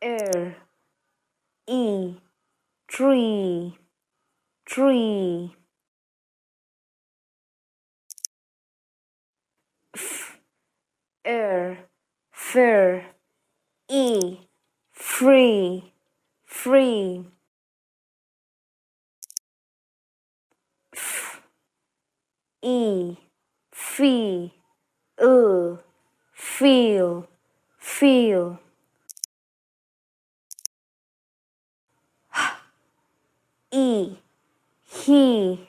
air, e, tree, tree. Air, fair, e, free, free. E, fee, feel, feel. E, he,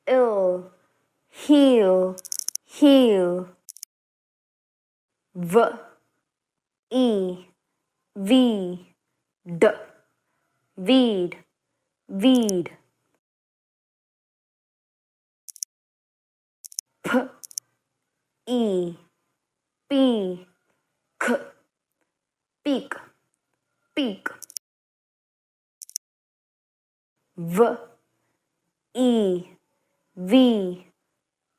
ill, heal, heal. V, e, v, d, weed, weed. P, e, p, k, peak, peak. V, e, v,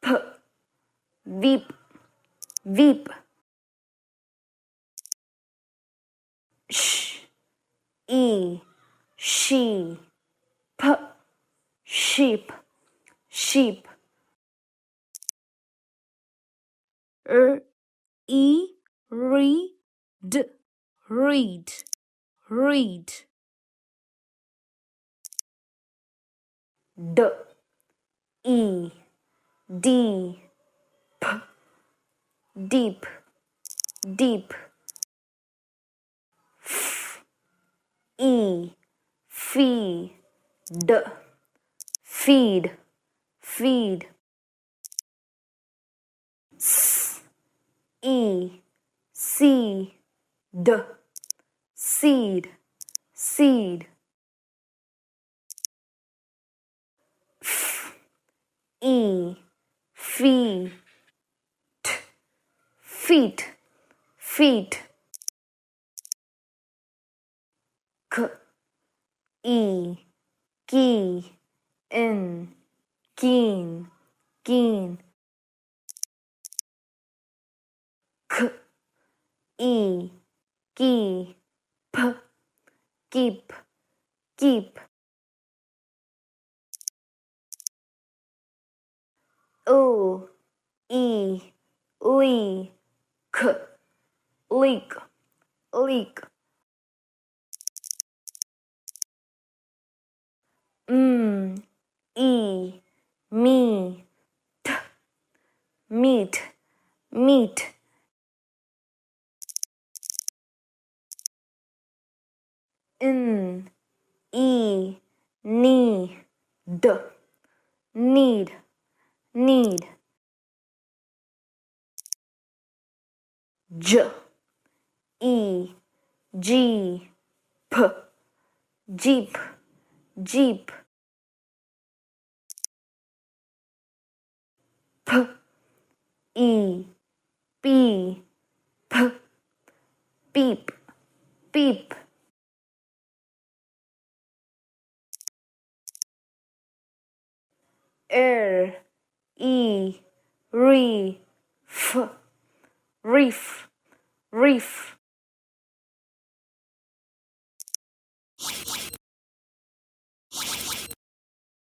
p, weep, weep. Sh, e, she, p, sheep, sheep. E, read, read, read. D, e, d, p, deep, deep. F, e, feed, feed, feed. S, e, seed, seed, seed. F, e, feet, feet, feet. K, e, key, in, keen, keen. K, e, key, p, keep, keep. O, e, leak, leak, leak. E, me, t, meet, meet. N, e, knee, need, need. J, e, g, p, jeep, jeep. P, e, p, p, peep, peep. Air, e, f, reef, reef.